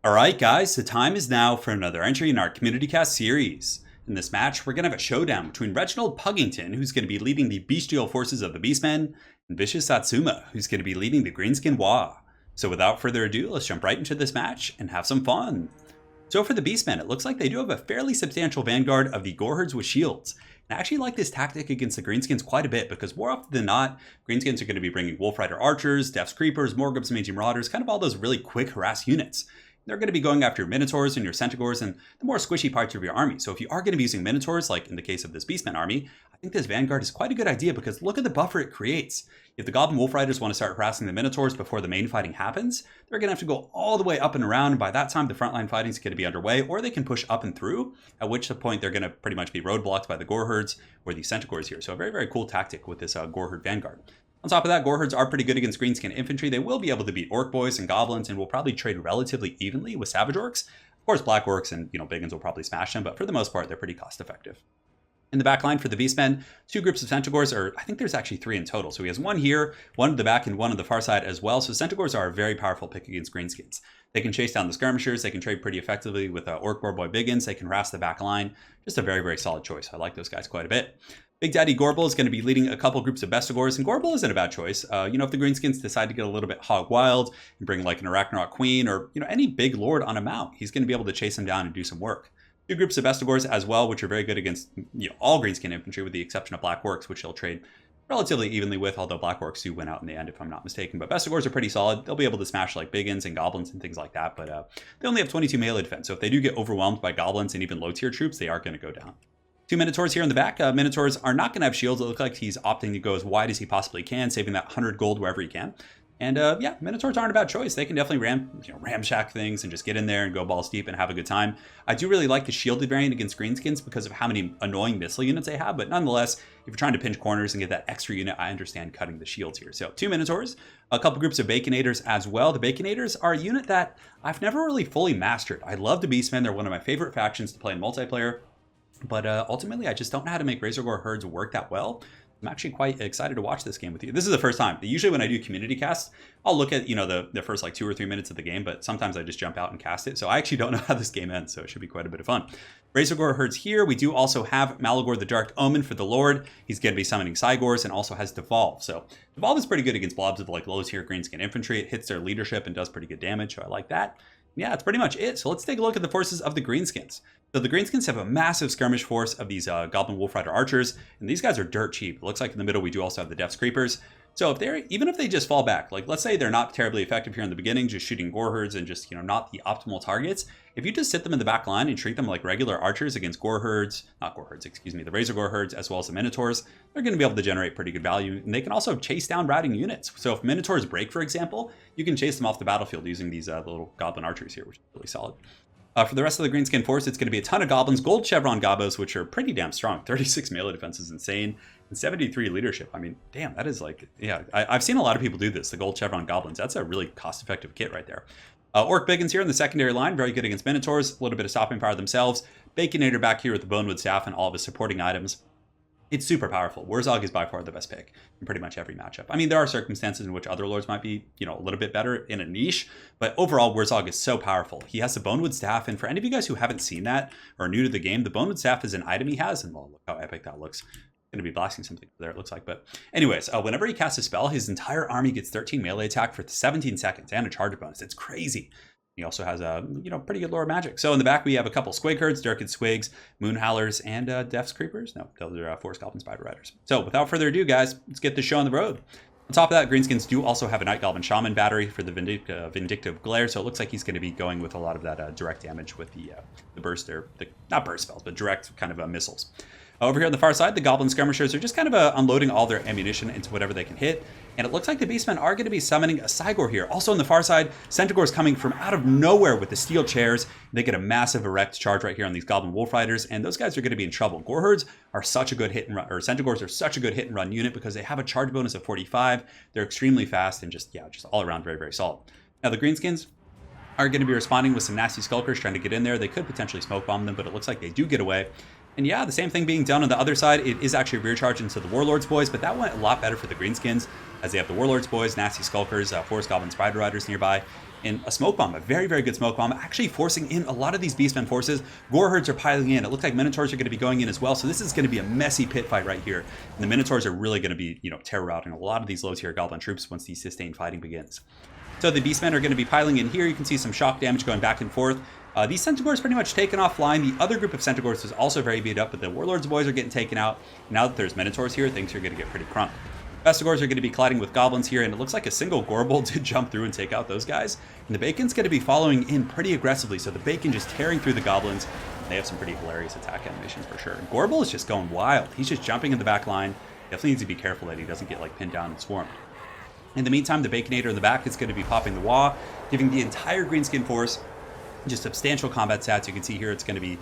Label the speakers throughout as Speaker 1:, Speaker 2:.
Speaker 1: Alright guys, the time is now for another entry in our Community Cast series. In this match, we're going to have a showdown between Reginald Puggington, who's going to be leading the bestial forces of the Beastmen, and Vicious Satsuma, who's going to be leading the Greenskin Wa. So without further ado, let's jump right into this match and have some fun. So for the Beastmen, it looks like they do have a fairly substantial vanguard of the Goreherds with shields. And I actually like this tactic against the Greenskins quite a bit because more often than not, Greenskins are going to be bringing Wolf Rider Archers, Death's Creepers, Morgubs, Mangy Marauders, kind of all those really quick harass units. They're going to be going after your Minotaurs and your Centaurs and the more squishy parts of your army. So if you are going to be using Minotaurs, like in the case of this Beastman army, I think this Vanguard is quite a good idea because look at the buffer it creates. If the Goblin Wolf Riders want to start harassing the Minotaurs before the main fighting happens, they're going to have to go all the way up and around, and by that time the frontline fighting is going to be underway, or they can push up and through, at which point they're going to pretty much be roadblocked by the Goreherds or the Centaurs here. So a very, very cool tactic with this Goreherd Vanguard. On top of that, Goreherds are pretty good against Greenskin infantry. They will be able to beat Orc Boys and Goblins and will probably trade relatively evenly with Savage Orcs. Of course, Black Orcs and Big Uns will probably smash them, but for the most part, they're pretty cost effective. In the back line for the Beastmen, two groups of Centaurs, or I think there's actually three in total. So he has one here, one at the back, and one on the far side as well. So Centaurs are a very powerful pick against Greenskins. They can chase down the skirmishers, they can trade pretty effectively with Orc Boy Big Uns, they can harass the back line. Just a very, very solid choice. I like those guys quite a bit. Big Daddy Gorbel is going to be leading a couple groups of Bestigors, and Gorbel isn't a bad choice. If the Greenskins decide to get a little bit hog wild and bring like an Arachnarok Queen or any big lord on a mount, he's going to be able to chase them down and do some work. Two groups of Bestigors as well, which are very good against all Greenskin infantry with the exception of Black Orcs, which he'll trade relatively evenly with, although Black Orcs do win out in the end if I'm not mistaken. But Bestigors are pretty solid. They'll be able to smash like Big Uns and Goblins and things like that, but they only have 22 melee defense, so if they do get overwhelmed by Goblins and even low tier troops, they are going to go down. Two Minotaurs here in the back. Minotaurs are not going to have shields. It looks like he's opting to go as wide as he possibly can, saving that 100 gold wherever he can. And yeah, Minotaurs aren't a bad choice. They can definitely ramshack things and just get in there and go balls deep and have a good time. I do really like the shielded variant against Greenskins because of how many annoying missile units they have. But nonetheless, if you're trying to pinch corners and get that extra unit, I understand cutting the shields here. So two Minotaurs, a couple groups of Baconators as well. The Baconators are a unit that I've never really fully mastered. I love the Beastmen. They're one of my favorite factions to play in multiplayer. But ultimately, I just don't know how to make Razorgore herds work that well. I'm actually quite excited to watch this game with you. This is the first time. Usually when I do community casts, I'll look at, the first like 2 or 3 minutes of the game, but sometimes I just jump out and cast it. So I actually don't know how this game ends, so it should be quite a bit of fun. Razorgore herds here. We do also have Malagor the Dark Omen for the Lord. He's going to be summoning Cygors and also has Devolve. So Devolve is pretty good against blobs of like low tier Greenskin infantry. It hits their leadership and does pretty good damage, so I like that. Yeah, that's pretty much it. So let's take a look at the forces of the Greenskins. So the Greenskins have a massive skirmish force of these Goblin Wolf Rider Archers, and these guys are dirt cheap. It looks like in the middle we do also have the Death's Creepers. So even if they just fall back, like let's say they're not terribly effective here in the beginning, just shooting Goreherds and just not the optimal targets. If you just sit them in the back line and treat them like regular archers against the Razorgore herds as well as the Minotaurs, they're going to be able to generate pretty good value. And they can also chase down routing units. So if Minotaurs break, for example, you can chase them off the battlefield using these little Goblin Archers here, which is really solid. For the rest of the Greenskin force, it's going to be a ton of Goblins, Gold Chevron Gobos, which are pretty damn strong. 36 melee defense is insane, and 73 leadership. I mean, damn, that is like, yeah, I've seen a lot of people do this, the Gold Chevron Goblins. That's a really cost-effective kit right there. Orc Big Uns here in the secondary line, very good against Minotaurs, a little bit of stopping power themselves. Baconator back here with the Bonewood Staff and all of his supporting items. It's super powerful. Wurzog is by far the best pick in pretty much every matchup. I mean, there are circumstances in which other lords might be, a little bit better in a niche, but overall, Wurzog is so powerful. He has the Bonewood Staff, and for any of you guys who haven't seen that or are new to the game, the Bonewood Staff is an item he has, and well, look how epic that looks. Going to be blasting something there, it looks like. But anyways, whenever he casts a spell, his entire army gets 13 melee attack for 17 seconds and a charge bonus. It's crazy. He also has a pretty good lore magic. So in the back we have a couple Squig Herds, Dirked Squigs, Moon Howlers, and Death's Creepers. No, those are Forest Goblin Spider Riders. So without further ado, guys, let's get this show on the road. On top of that, Greenskins do also have a Night Goblin Shaman battery for the Vindictive Glare, so it looks like he's going to be going with a lot of that direct damage with the burst, or not burst spells, but direct kind of missiles. Over here on the far side, the Goblin Skirmishers are just kind of unloading all their ammunition into whatever they can hit. And it looks like the Beastmen are going to be summoning a Cygor here. Also on the far side, Centaurs coming from out of nowhere with the steel chairs. They get a massive erect charge right here on these Goblin Wolf Riders, and those guys are going to be in trouble. Goreherds are such a good hit and run, or Centaurs are such a good hit and run unit because they have a charge bonus of 45. They're extremely fast and just all around very, very solid. Now the Greenskins are going to be responding with some nasty Skulkers trying to get in there. They could potentially smoke bomb them, but it looks like they do get away. And yeah, the same thing being done on the other side. It is actually rear charge into the Warlords boys, but that went a lot better for the Greenskins, as they have the Warlords boys, Nasty Skulkers, Forest Goblin Spider Riders nearby, and a smoke bomb, a very, very good smoke bomb, actually forcing in a lot of these Beastmen forces. Gore herds are piling in. It looks like Minotaurs are going to be going in as well, so this is going to be a messy pit fight right here. And the Minotaurs are really going to be, terror routing a lot of these low-tier Goblin troops once the sustained fighting begins. So the Beastmen are going to be piling in here. You can see some shock damage going back and forth. These Centaurs pretty much taken offline. The other group of Centaurs is also very beat up, but the Warlords boys are getting taken out. Now that there's Minotaurs here, things are going to get pretty crunk. Vestigors are going to be colliding with Goblins here, and it looks like a single Gorble did jump through and take out those guys. And the Bacon's going to be following in pretty aggressively, so the Bacon just tearing through the Goblins. They have some pretty hilarious attack animations for sure. Gorble is just going wild. He's just jumping in the back line. Definitely needs to be careful that he doesn't get pinned down and swarmed. In the meantime, the Baconator in the back is going to be popping the wah, giving the entire Greenskin force just substantial combat stats. You can see here it's going to be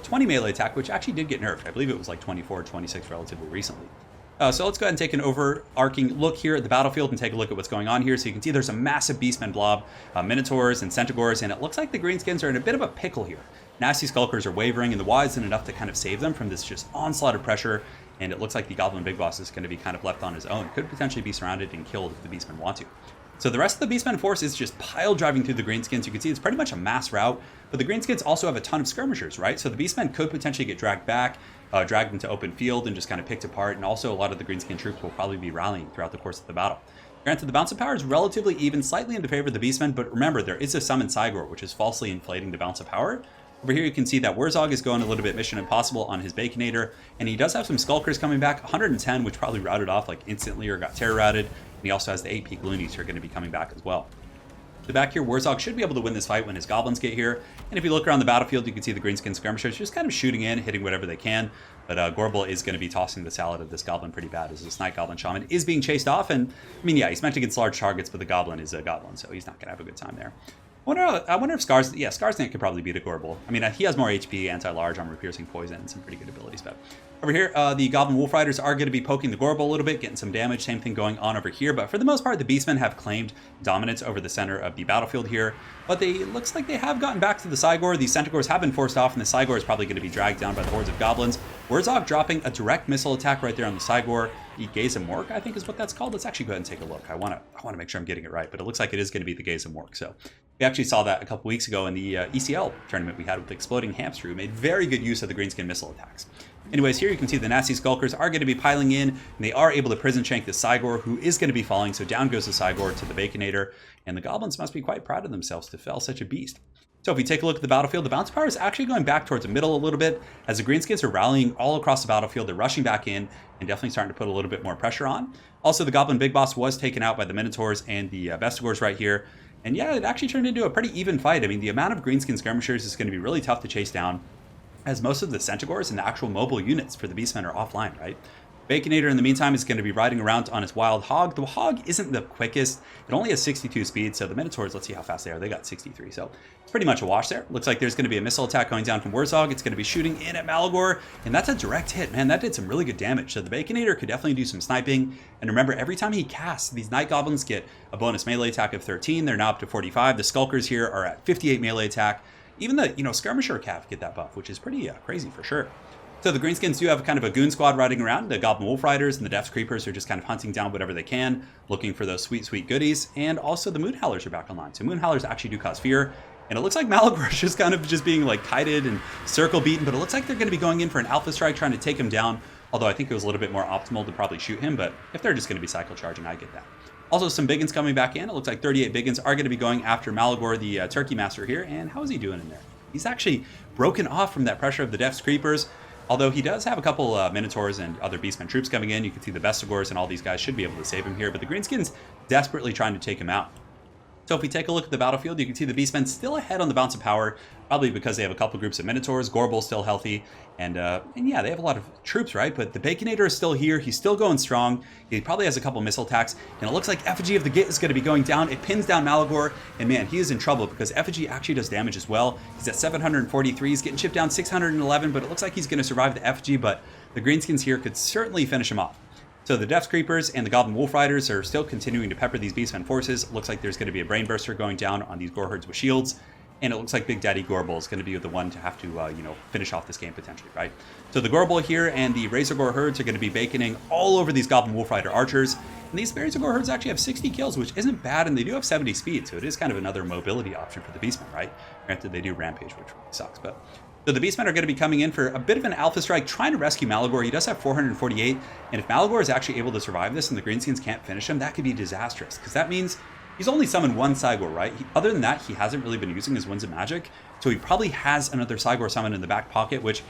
Speaker 1: 20 melee attack, which actually did get nerfed. I believe it was 24 or 26 relatively recently. So let's go ahead and take an overarching look here at the battlefield and take a look at what's going on here. So you can see there's a massive Beastmen blob, Minotaurs and Centaurs, and it looks like the Greenskins are in a bit of a pickle here. Nasty Skulkers are wavering, and the Y isn't enough to kind of save them from this just onslaught of pressure, and it looks like the Goblin Big Boss is going to be kind of left on his own. Could potentially be surrounded and killed if the Beastmen want to. So the rest of the Beastmen force is just pile driving through the Greenskins. You can see it's pretty much a mass rout, but the Greenskins also have a ton of skirmishers, right? So the Beastmen could potentially get dragged back, dragged into open field, and just kind of picked apart, and also a lot of the Greenskin troops will probably be rallying throughout the course of the battle. Granted, the bounce of power is relatively even, slightly in favor of the Beastmen, but remember, there is a summon Cygor, which is falsely inflating the bounce of power. Over here you can see that Wurzog is going a little bit Mission Impossible on his Baconator, and he does have some Skulkers coming back, 110, which probably routed off instantly or got terror routed, and he also has the 8 peak Loonies who are going to be coming back as well. The back here, Wurzog should be able to win this fight when his Goblins get here, and if you look around the battlefield, you can see the Greenskin skirmishers just kind of shooting in, hitting whatever they can, but Gorble is going to be tossing the salad of this Goblin pretty bad, as this Night Goblin Shaman is being chased off, and I mean, yeah, he's meant against large targets, but the Goblin is a Goblin, so he's not going to have a good time there. I wonder if Skarsnik could probably beat a Gorble. I mean, he has more HP, anti-large, armor-piercing, poison, and some pretty good abilities. But over here, the Goblin Wolf Riders are going to be poking the Gorble a little bit, getting some damage. Same thing going on over here. But for the most part, the Beastmen have claimed dominance over the center of the battlefield here. But looks like they have gotten back to the Cygor. The Centaurs have been forced off, and the Cygor is probably going to be dragged down by the hordes of Goblins. Wurzog dropping a direct missile attack right there on the Cygor. The Gaze and Mork, I think is what that's called. Let's actually go ahead and take a look. I want to make sure I'm getting it right, but it looks like it is going to be the Gaze and Mork. So we actually saw that a couple weeks ago in the ECL tournament we had with Exploding Hamster, who made very good use of the Greenskin missile attacks. Anyways, here you can see the Nasty Skulkers are going to be piling in, and they are able to prison shank the Cygor, who is going to be falling. So down goes the Cygor to the Baconator, and the Goblins must be quite proud of themselves to fell such a beast. So if we take a look at the battlefield, the bounce power is actually going back towards the middle a little bit, as the Greenskins are rallying all across the battlefield. They're rushing back in and definitely starting to put a little bit more pressure on. Also, the Goblin Big Boss was taken out by the Minotaurs and the Vestigors right here. And yeah, it actually turned into a pretty even fight. I mean, the amount of Greenskin skirmishers is going to be really tough to chase down, as most of the Centaurs and the actual mobile units for the Beastmen are offline, right? Baconator, in the meantime, is going to be riding around on his Wild Hog. The Hog isn't the quickest. It only has 62 speed, so the Minotaurs, let's see how fast they are. They got 63, so it's pretty much a wash there. Looks like there's going to be a missile attack going down from Wurzog. It's going to be shooting in at Malagor, and that's a direct hit. Man, that did some really good damage. So the Baconator could definitely do some sniping. And remember, every time he casts, these Night Goblins get a bonus melee attack of 13. They're now up to 45. The Skulkers here are at 58 melee attack. Even the, Skirmisher Cav get that buff, which is pretty crazy for sure. So the Greenskins do have kind of a goon squad riding around. The Goblin Wolf Riders and the Depths Creepers are just kind of hunting down whatever they can, looking for those sweet, sweet goodies. And also the Moon Howlers are back online. So Moon Howlers actually do cause fear. And it looks like Malagor is just kind of just being kited and circle beaten, but it looks like they're going to be going in for an Alpha Strike, trying to take him down. Although I think it was a little bit more optimal to probably shoot him, but if they're just going to be cycle charging, I get that. Also, some Biggins coming back in. It looks like 38 Biggins are going to be going after Malagor, the Turkey Master here. And how is he doing in there? He's actually broken off from that pressure of the Depths Creepers. Although he does have a couple Minotaurs and other Beastmen troops coming in. You can see the Vestigors and all these guys should be able to save him here. But the Greenskins desperately trying to take him out. So if we take a look at the battlefield, you can see the Beastmen still ahead on the bounce of power. Probably because they have a couple groups of Minotaurs. Gorble's still healthy. And yeah, they have a lot of troops, right? But the Baconator is still here. He's still going strong. He probably has a couple missile attacks. And it looks like Effigy of the Git is going to be going down. It pins down Malagor. And man, he is in trouble because Effigy actually does damage as well. He's at 743. He's getting chipped down 611. But it looks like he's going to survive the Effigy. But the Greenskins here could certainly finish him off. So the Depths Creepers and the Goblin Wolf Riders are still continuing to pepper these Beastmen forces. Looks like there's going to be a Brain Burster going down on these Gore Herds with shields. And it looks like Big Daddy Gorbel is going to be the one to have to, finish off this game potentially, right? So the Gorbel here and the Razorgore herds are going to be baconing all over these Goblin Wolf Rider archers. And these Razorgore herds actually have 60 kills, which isn't bad, and they do have 70 speed, so it is kind of another mobility option for the Beastmen, right? Granted, they do Rampage, which really sucks, but... So the Beastmen are going to be coming in for a bit of an alpha strike, trying to rescue Malagor. He does have 448, and if Malagor is actually able to survive this and the Greenskins can't finish him, that could be disastrous, because that means he's only summoned one Cygor, right? Other than that, he hasn't really been using his Winds of Magic, so he probably has another Cygor summon in the back pocket, which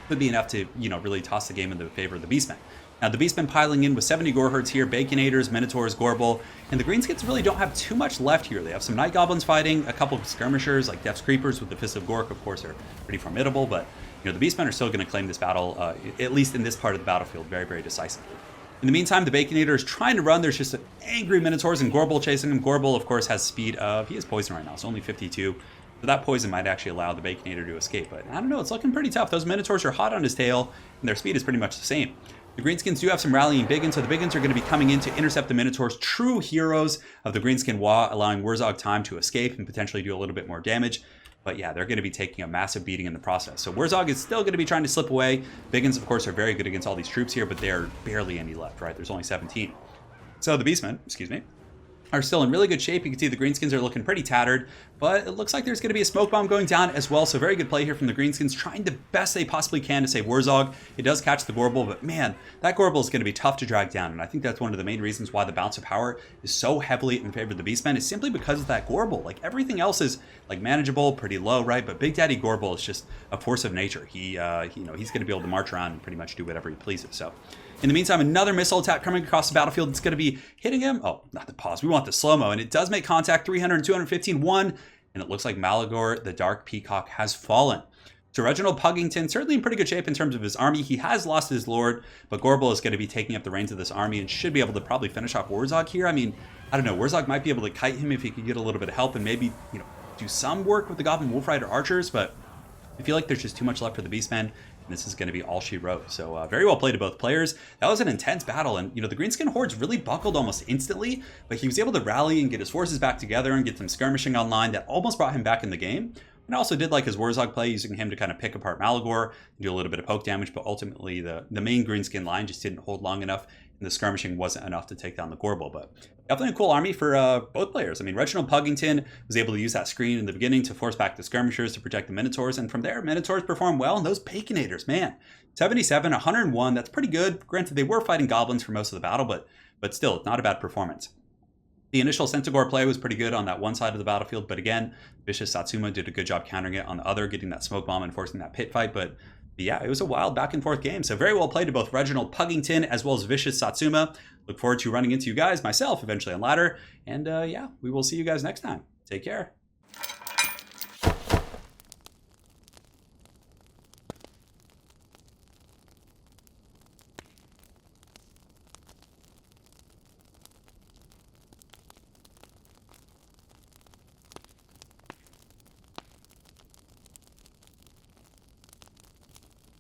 Speaker 1: would be enough to, really toss the game in the favor of the Beastmen. Now, the Beastmen piling in with 70 Gore Herds here, Baconators, Minotaurs, Gorbel, and the Greenskins really don't have too much left here. They have some Night Goblins fighting, a couple of skirmishers like Death's Creepers with the Fist of Gork, of course, are pretty formidable, but the Beastmen are still going to claim this battle, at least in this part of the battlefield, very, very decisively. In the meantime, the Baconator is trying to run. There's just angry Minotaurs and Gorbel chasing him. Gorbel, of course, has speed of... He has poison right now. It's only 52. So that poison might actually allow the Baconator to escape. But I don't know. It's looking pretty tough. Those Minotaurs are hot on his tail, and their speed is pretty much the same. The Greenskins do have some rallying Biggins, so the Biggins are going to be coming in to intercept the Minotaurs, true heroes of the Greenskin Wa, allowing Wurzog time to escape and potentially do a little bit more damage. But yeah, they're going to be taking a massive beating in the process. So Wurzog is still going to be trying to slip away. Biggins, of course, are very good against all these troops here, but they're barely any left, right? There's only 17. So the Beastmen, are still in really good shape. You can see the Greenskins are looking pretty tattered, but it looks like there's going to be a smoke bomb going down as well. So very good play here from the Greenskins, trying the best they possibly can to save Wurzog. It does catch the Gorbel, but man, that Gorbel is going to be tough to drag down. And I think that's one of the main reasons why the Bounce of Power is so heavily in favor of the Beastmen, is simply because of that Gorbel. Like, everything else is like manageable, pretty low, right? But Big Daddy Gorbel is just a force of nature. He's going to be able to march around and pretty much do whatever he pleases. So in the meantime, another missile attack coming across the battlefield. It's going to be hitting him. Oh, not the pause. We want the slow-mo. And it does make contact. 300, 215, 1. And it looks like Malagor, the Dark Peacock, has fallen. So Reginald Puggington, certainly in pretty good shape in terms of his army. He has lost his lord, but Gorbel is going to be taking up the reins of this army and should be able to probably finish off Wurzog here. I mean, I don't know. Wurzog might be able to kite him if he could get a little bit of help and maybe, do some work with the Goblin Wolf Rider archers, but I feel like there's just too much left for the Beastmen. This is going to be all she wrote. So very well played to both players. That was an intense battle. And, the Greenskin hordes really buckled almost instantly, but he was able to rally and get his forces back together and get some skirmishing online that almost brought him back in the game. And I also did like his Wurzog play, using him to kind of pick apart Malagor and do a little bit of poke damage, but ultimately the main Greenskin line just didn't hold long enough, and the skirmishing wasn't enough to take down the Gorbel. But definitely a cool army for both players. I mean, Reginald Puggington was able to use that screen in the beginning to force back the skirmishers to protect the Minotaurs, and from there, Minotaurs performed well, and those Baconators, man, 77, 101, that's pretty good. Granted, they were fighting goblins for most of the battle, but still, it's not a bad performance. The initial Centaur play was pretty good on that one side of the battlefield, but again, Vicious Satsuma did a good job countering it on the other, getting that smoke bomb and forcing that pit fight, but yeah, it was a wild back and forth game. So very well played to both Reginald Puggington as well as Vicious Satsuma. Look forward to running into you guys, myself, eventually on ladder, and yeah, we will see you guys next time. Take care.